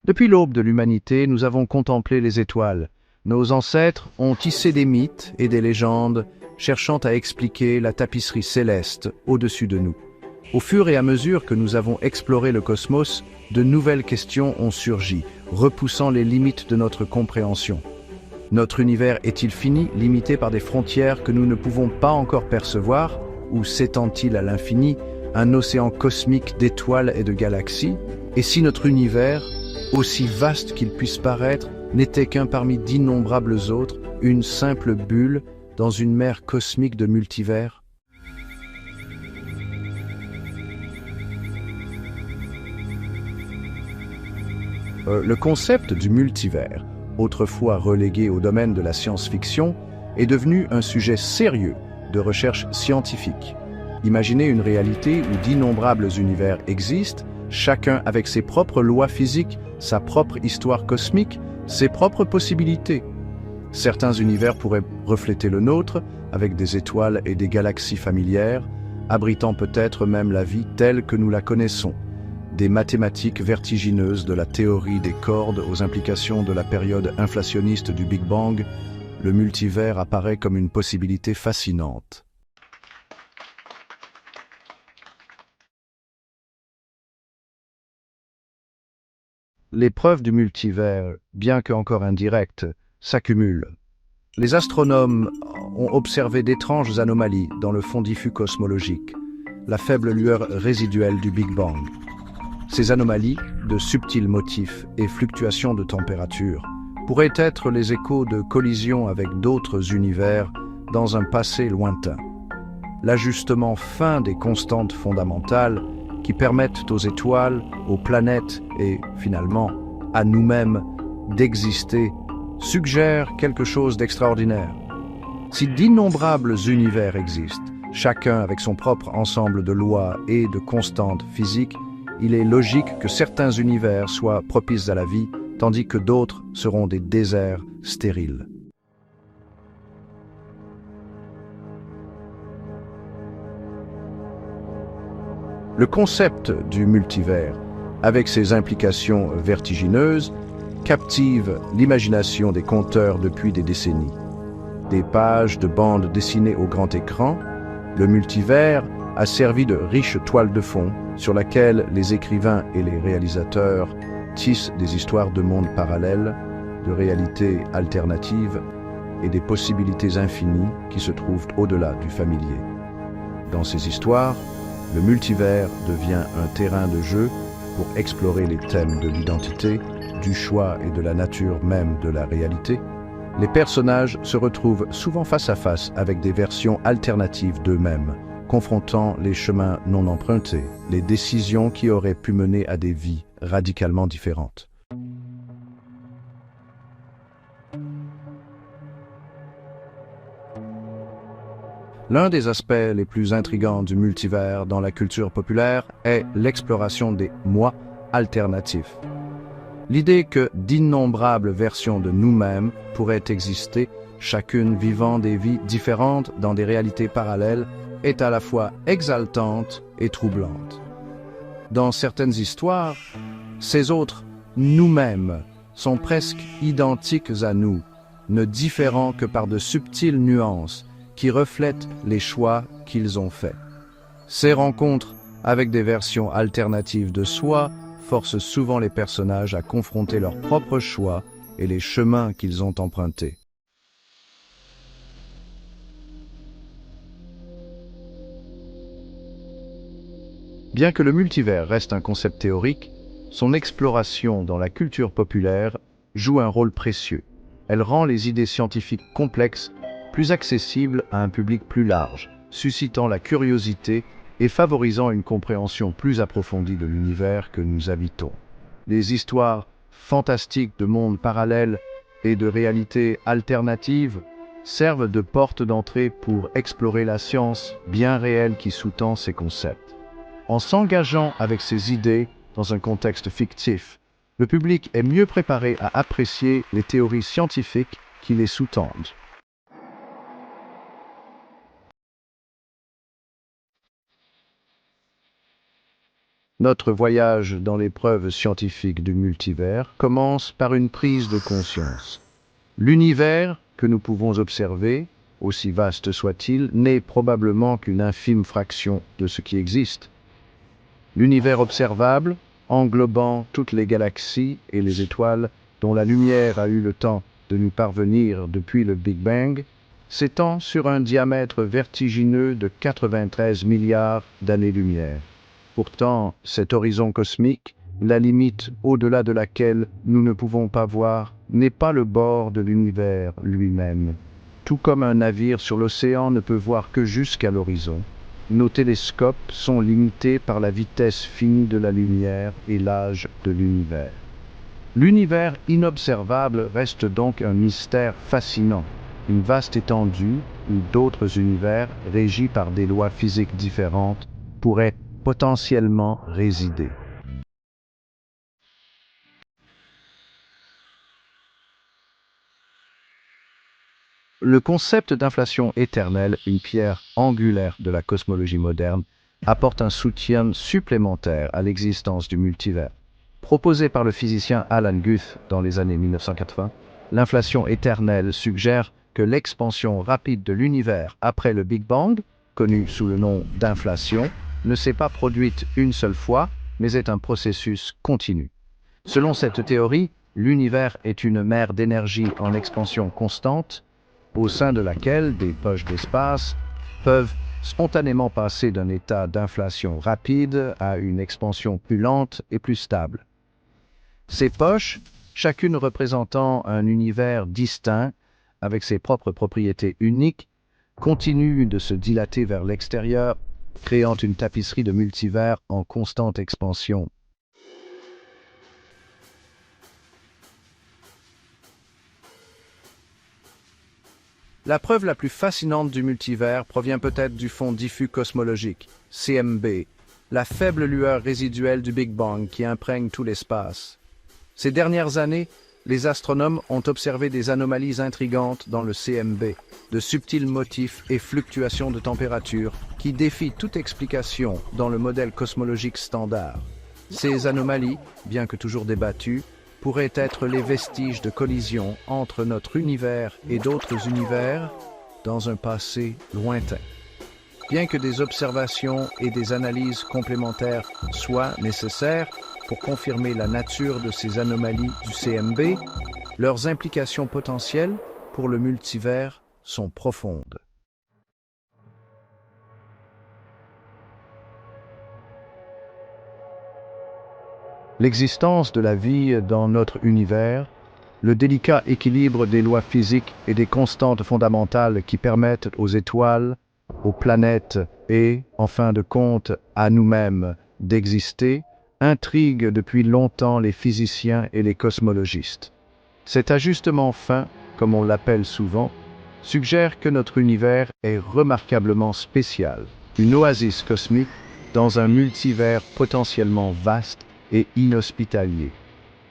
Depuis l'aube de l'humanité, nous avons contemplé les étoiles. Nos ancêtres ont tissé des mythes et des légendes, cherchant à expliquer la tapisserie céleste au-dessus de nous. Au fur et à mesure que nous avons exploré le cosmos, de nouvelles questions ont surgi, repoussant les limites de notre compréhension. Notre univers est-il fini, limité par des frontières que nous ne pouvons pas encore percevoir, ou s'étend-il à l'infini, un océan cosmique d'étoiles et de galaxies? Et si notre univers, aussi vaste qu'il puisse paraître, n'était qu'un parmi d'innombrables autres, une simple bulle dans une mer cosmique de multivers? Le concept du multivers, autrefois relégué au domaine de la science-fiction, est devenu un sujet sérieux de recherche scientifique. Imaginez une réalité où d'innombrables univers existent, chacun avec ses propres lois physiques, sa propre histoire cosmique, ses propres possibilités. Certains univers pourraient refléter le nôtre, avec des étoiles et des galaxies familières, abritant peut-être même la vie telle que nous la connaissons. Des mathématiques vertigineuses de la théorie des cordes aux implications de la période inflationniste du Big Bang, le multivers apparaît comme une possibilité fascinante. Les preuves du multivers, bien qu'encore indirectes, s'accumulent. Les astronomes ont observé d'étranges anomalies dans le fond diffus cosmologique, la faible lueur résiduelle du Big Bang. Ces anomalies, de subtils motifs et fluctuations de température, pourraient être les échos de collisions avec d'autres univers dans un passé lointain. L'ajustement fin des constantes fondamentales qui permettent aux étoiles, aux planètes et, finalement, à nous-mêmes d'exister, suggère quelque chose d'extraordinaire. Si d'innombrables univers existent, chacun avec son propre ensemble de lois et de constantes physiques, il est logique que certains univers soient propices à la vie, tandis que d'autres seront des déserts stériles. Le concept du multivers, avec ses implications vertigineuses, captive l'imagination des conteurs depuis des décennies. Des pages de bandes dessinées au grand écran, le multivers a servi de riche toile de fond sur laquelle les écrivains et les réalisateurs tissent des histoires de mondes parallèles, de réalités alternatives et des possibilités infinies qui se trouvent au-delà du familier. Dans ces histoires, le multivers devient un terrain de jeu pour explorer les thèmes de l'identité, du choix et de la nature même de la réalité. Les personnages se retrouvent souvent face à face avec des versions alternatives d'eux-mêmes, confrontant les chemins non empruntés, les décisions qui auraient pu mener à des vies radicalement différentes. L'un des aspects les plus intrigants du multivers dans la culture populaire est l'exploration des moi alternatifs. L'idée que d'innombrables versions de nous-mêmes pourraient exister, chacune vivant des vies différentes dans des réalités parallèles, est à la fois exaltante et troublante. Dans certaines histoires, ces autres nous-mêmes sont presque identiques à nous, ne différant que par de subtiles nuances qui reflètent les choix qu'ils ont faits. Ces rencontres avec des versions alternatives de soi forcent souvent les personnages à confronter leurs propres choix et les chemins qu'ils ont empruntés. Bien que le multivers reste un concept théorique, son exploration dans la culture populaire joue un rôle précieux. Elle rend les idées scientifiques complexes plus accessibles à un public plus large, suscitant la curiosité et favorisant une compréhension plus approfondie de l'univers que nous habitons. Les histoires fantastiques de mondes parallèles et de réalités alternatives servent de porte d'entrée pour explorer la science bien réelle qui sous-tend ces concepts. En s'engageant avec ces idées dans un contexte fictif, le public est mieux préparé à apprécier les théories scientifiques qui les sous-tendent. Notre voyage dans les preuves scientifiques du multivers commence par une prise de conscience. L'univers que nous pouvons observer, aussi vaste soit-il, n'est probablement qu'une infime fraction de ce qui existe. L'univers observable, englobant toutes les galaxies et les étoiles dont la lumière a eu le temps de nous parvenir depuis le Big Bang, s'étend sur un diamètre vertigineux de 93 milliards d'années-lumière. Pourtant, cet horizon cosmique, la limite au-delà de laquelle nous ne pouvons pas voir, n'est pas le bord de l'univers lui-même. Tout comme un navire sur l'océan ne peut voir que jusqu'à l'horizon, nos télescopes sont limités par la vitesse finie de la lumière et l'âge de l'univers. L'univers inobservable reste donc un mystère fascinant, une vaste étendue où d'autres univers, régis par des lois physiques différentes, pourraient potentiellement résider. Le concept d'inflation éternelle, une pierre angulaire de la cosmologie moderne, apporte un soutien supplémentaire à l'existence du multivers. Proposé par le physicien Alan Guth dans les années 1980, l'inflation éternelle suggère que l'expansion rapide de l'univers après le Big Bang, connue sous le nom d'inflation, ne s'est pas produite une seule fois, mais est un processus continu. Selon cette théorie, l'univers est une mer d'énergie en expansion constante, au sein de laquelle des poches d'espace peuvent spontanément passer d'un état d'inflation rapide à une expansion plus lente et plus stable. Ces poches, chacune représentant un univers distinct, avec ses propres propriétés uniques, continuent de se dilater vers l'extérieur, créant une tapisserie de multivers en constante expansion. La preuve la plus fascinante du multivers provient peut-être du fond diffus cosmologique, CMB, la faible lueur résiduelle du Big Bang qui imprègne tout l'espace. Ces dernières années, les astronomes ont observé des anomalies intrigantes dans le CMB, de subtils motifs et fluctuations de température qui défient toute explication dans le modèle cosmologique standard. Ces anomalies, bien que toujours débattues, pourraient être les vestiges de collision entre notre univers et d'autres univers dans un passé lointain. Bien que des observations et des analyses complémentaires soient nécessaires pour confirmer la nature de ces anomalies du CMB, leurs implications potentielles pour le multivers sont profondes. L'existence de la vie dans notre univers, le délicat équilibre des lois physiques et des constantes fondamentales qui permettent aux étoiles, aux planètes et, en fin de compte, à nous-mêmes d'exister, intrigue depuis longtemps les physiciens et les cosmologistes. Cet ajustement fin, comme on l'appelle souvent, suggère que notre univers est remarquablement spécial, une oasis cosmique dans un multivers potentiellement vaste et inhospitalier.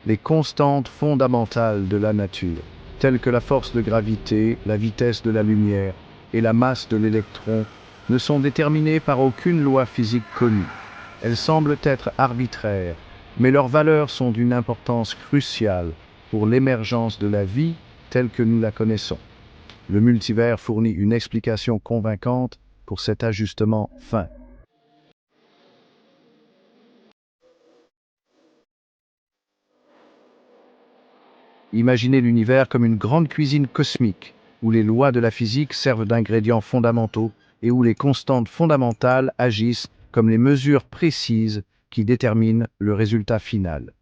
Les constantes fondamentales de la nature, telles que la force de gravité, la vitesse de la lumière et la masse de l'électron, ne sont déterminées par aucune loi physique connue. Elles semblent être arbitraires, mais leurs valeurs sont d'une importance cruciale pour l'émergence de la vie telle que nous la connaissons. Le multivers fournit une explication convaincante pour cet ajustement fin. Imaginez l'univers comme une grande cuisine cosmique, où les lois de la physique servent d'ingrédients fondamentaux et où les constantes fondamentales agissent comme les mesures précises qui déterminent le résultat final.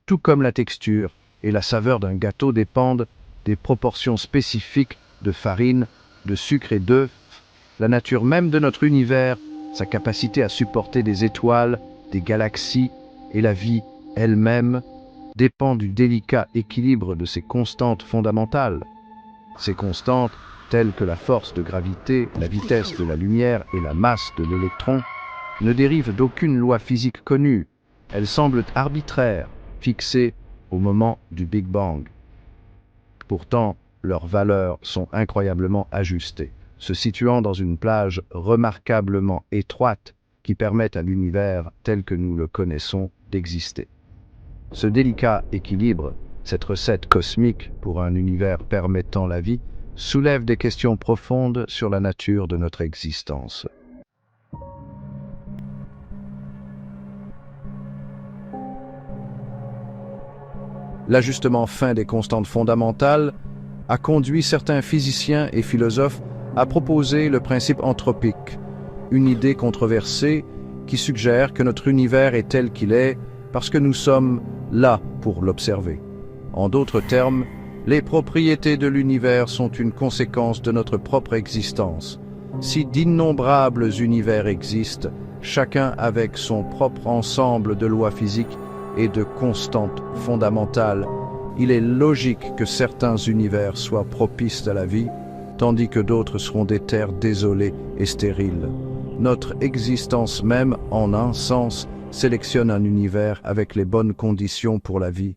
Tout comme la texture et la saveur d'un gâteau dépendent des proportions spécifiques de farine, de sucre et d'œufs, la nature même de notre univers, sa capacité à supporter des étoiles, des galaxies et la vie elle-même, dépend du délicat équilibre de ces constantes fondamentales. Ces constantes, telles que la force de gravité, la vitesse de la lumière et la masse de l'électron, ne dérivent d'aucune loi physique connue. Elles semblent arbitraires, fixées au moment du Big Bang. Pourtant, leurs valeurs sont incroyablement ajustées, se situant dans une plage remarquablement étroite qui permettent à l'univers tel que nous le connaissons d'exister. Ce délicat équilibre, cette recette cosmique pour un univers permettant la vie, soulève des questions profondes sur la nature de notre existence. L'ajustement fin des constantes fondamentales a conduit certains physiciens et philosophes à proposer le principe anthropique, une idée controversée qui suggère que notre univers est tel qu'il est parce que nous sommes là pour l'observer. En d'autres termes, les propriétés de l'univers sont une conséquence de notre propre existence. Si d'innombrables univers existent, chacun avec son propre ensemble de lois physiques et de constantes fondamentales, il est logique que certains univers soient propices à la vie, tandis que d'autres seront des terres désolées et stériles. Notre existence même, en un sens, sélectionne un univers avec les bonnes conditions pour la vie.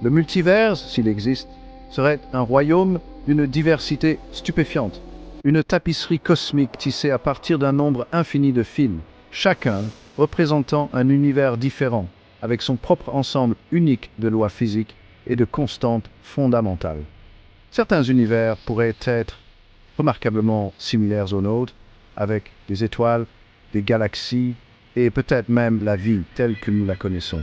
Le multivers, s'il existe, serait un royaume d'une diversité stupéfiante. Une tapisserie cosmique tissée à partir d'un nombre infini de fils, chacun représentant un univers différent, avec son propre ensemble unique de lois physiques et de constantes fondamentales. Certains univers pourraient être remarquablement similaires aux nôtres, avec des étoiles, des galaxies et peut-être même la vie telle que nous la connaissons.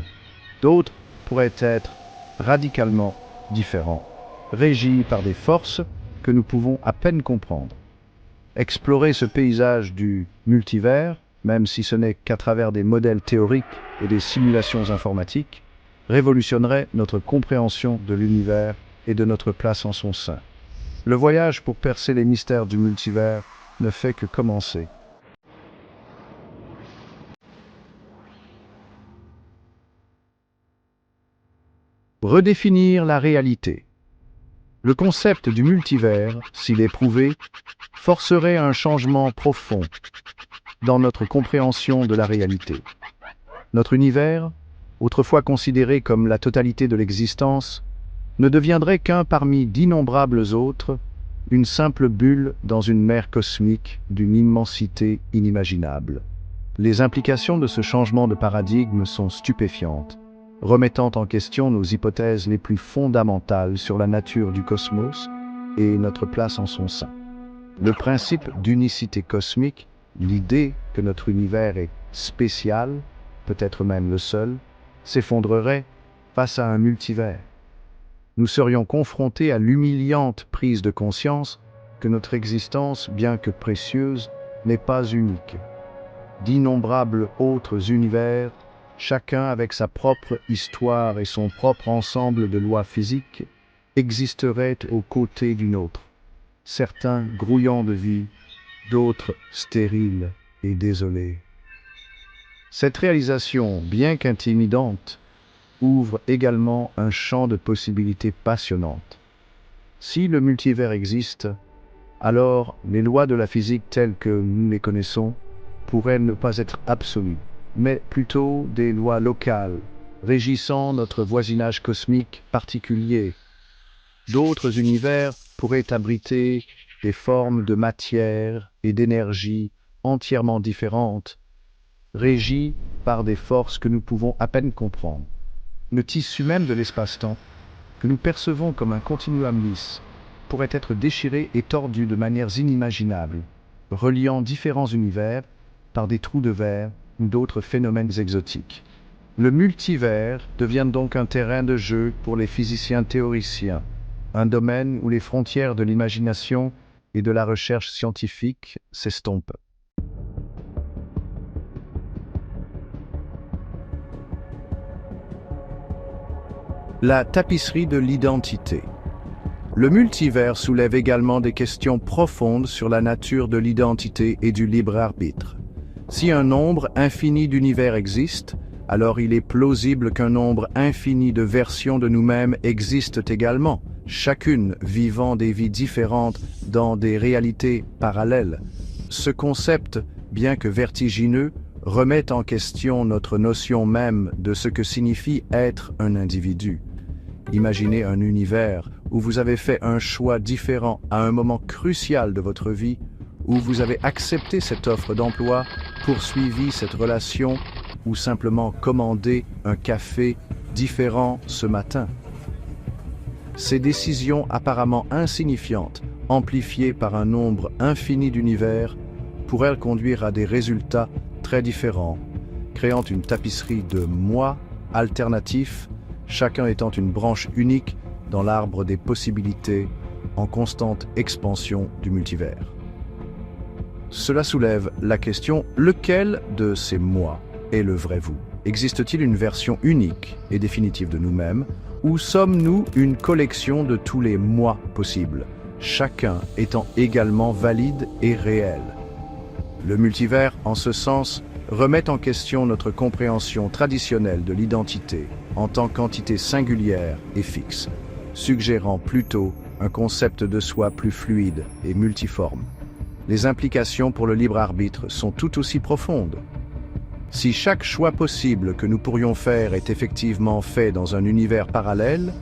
D'autres pourraient être radicalement différents, régis par des forces que nous pouvons à peine comprendre. Explorer ce paysage du multivers, même si ce n'est qu'à travers des modèles théoriques et des simulations informatiques, révolutionnerait notre compréhension de l'univers et de notre place en son sein. Le voyage pour percer les mystères du multivers ne fait que commencer. Redéfinir la réalité. Le concept du multivers, s'il est prouvé, forcerait un changement profond dans notre compréhension de la réalité. Notre univers, autrefois considéré comme la totalité de l'existence, ne deviendrait qu'un parmi d'innombrables autres, une simple bulle dans une mer cosmique d'une immensité inimaginable. Les implications de ce changement de paradigme sont stupéfiantes, remettant en question nos hypothèses les plus fondamentales sur la nature du cosmos et notre place en son sein. Le principe d'unicité cosmique, l'idée que notre univers est spécial, peut-être même le seul, s'effondrerait face à un multivers. Nous serions confrontés à l'humiliante prise de conscience que notre existence, bien que précieuse, n'est pas unique. D'innombrables autres univers, chacun avec sa propre histoire et son propre ensemble de lois physiques, existeraient aux côtés d'une autre. Certains grouillants de vie, d'autres stériles et désolés. Cette réalisation, bien qu'intimidante, ouvre également un champ de possibilités passionnantes. Si le multivers existe, alors les lois de la physique telles que nous les connaissons pourraient ne pas être absolues, mais plutôt des lois locales, régissant notre voisinage cosmique particulier. D'autres univers pourraient abriter des formes de matière et d'énergie entièrement différentes, régies par des forces que nous pouvons à peine comprendre. Le tissu même de l'espace-temps, que nous percevons comme un continuum lisse, pourrait être déchiré et tordu de manières inimaginables, reliant différents univers par des trous de verre ou d'autres phénomènes exotiques. Le multivers devient donc un terrain de jeu pour les physiciens théoriciens, un domaine où les frontières de l'imagination et de la recherche scientifique s'estompent. La tapisserie de l'identité. Le multivers soulève également des questions profondes sur la nature de l'identité et du libre arbitre. Si un nombre infini d'univers existe, alors il est plausible qu'un nombre infini de versions de nous-mêmes existent également, chacune vivant des vies différentes dans des réalités parallèles. Ce concept, bien que vertigineux, remet en question notre notion même de ce que signifie être un individu. Imaginez un univers où vous avez fait un choix différent à un moment crucial de votre vie, où vous avez accepté cette offre d'emploi, poursuivi cette relation ou simplement commandé un café différent ce matin. Ces décisions apparemment insignifiantes, amplifiées par un nombre infini d'univers, pourraient conduire à des résultats très différents, créant une tapisserie de moi alternatifs, chacun étant une branche unique dans l'arbre des possibilités en constante expansion du multivers. Cela soulève la question, lequel de ces moi est le vrai vous? Existe-t-il une version unique et définitive de nous-mêmes, ou sommes-nous une collection de tous les moi possibles, chacun étant également valide et réel? Le multivers, en ce sens, remet en question notre compréhension traditionnelle de l'identité en tant qu'entité singulière et fixe, suggérant plutôt un concept de soi plus fluide et multiforme. Les implications pour le libre arbitre sont tout aussi profondes. Si chaque choix possible que nous pourrions faire est effectivement fait dans un univers parallèle,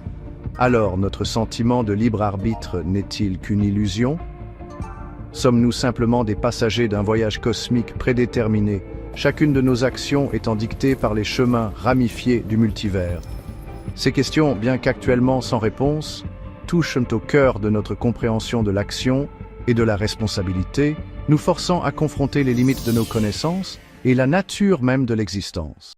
alors notre sentiment de libre arbitre n'est-il qu'une illusion? Sommes-nous simplement des passagers d'un voyage cosmique prédéterminé, chacune de nos actions étant dictée par les chemins ramifiés du multivers? Ces questions, bien qu'actuellement sans réponse, touchent au cœur de notre compréhension de l'action et de la responsabilité, nous forçant à confronter les limites de nos connaissances et la nature même de l'existence.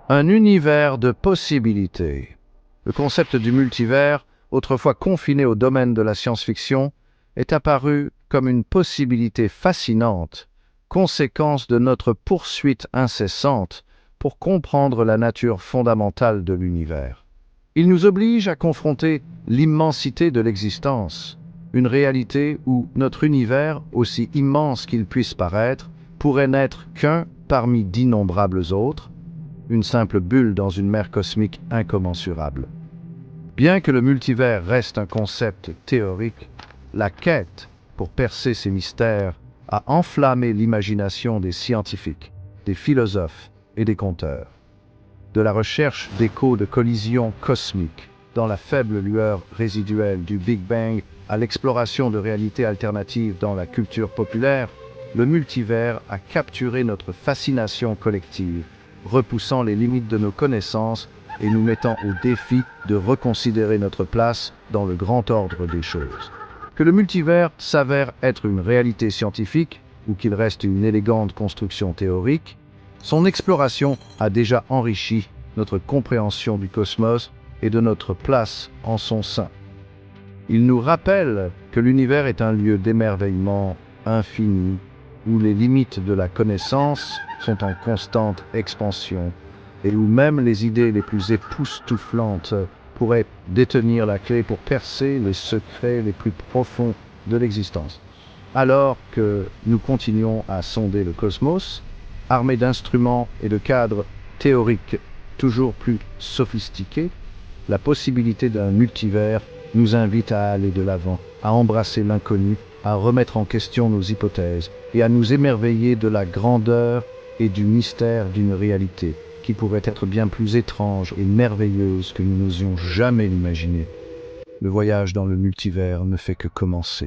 Un univers de possibilités. Le concept du multivers, autrefois confiné au domaine de la science-fiction, est apparu comme une possibilité fascinante, conséquence de notre poursuite incessante pour comprendre la nature fondamentale de l'univers. Il nous oblige à confronter l'immensité de l'existence, une réalité où notre univers, aussi immense qu'il puisse paraître, pourrait n'être qu'un parmi d'innombrables autres, une simple bulle dans une mer cosmique incommensurable. Bien que le multivers reste un concept théorique, la quête pour percer ces mystères a enflammé l'imagination des scientifiques, des philosophes et des conteurs. De la recherche d'échos de collisions cosmiques dans la faible lueur résiduelle du Big Bang à l'exploration de réalités alternatives dans la culture populaire, le multivers a capturé notre fascination collective, repoussant les limites de nos connaissances et nous mettant au défi de reconsidérer notre place dans le grand ordre des choses. Que le multivers s'avère être une réalité scientifique ou qu'il reste une élégante construction théorique, son exploration a déjà enrichi notre compréhension du cosmos et de notre place en son sein. Il nous rappelle que l'univers est un lieu d'émerveillement infini, où les limites de la connaissance sont en constante expansion, et où même les idées les plus époustouflantes pourraient détenir la clé pour percer les secrets les plus profonds de l'existence. Alors que nous continuons à sonder le cosmos, armés d'instruments et de cadres théoriques toujours plus sophistiqués, la possibilité d'un multivers nous invite à aller de l'avant, à embrasser l'inconnu, à remettre en question nos hypothèses et à nous émerveiller de la grandeur et du mystère d'une réalité qui pourrait être bien plus étrange et merveilleuse que nous n'osions jamais l'imaginer. Le voyage dans le multivers ne fait que commencer.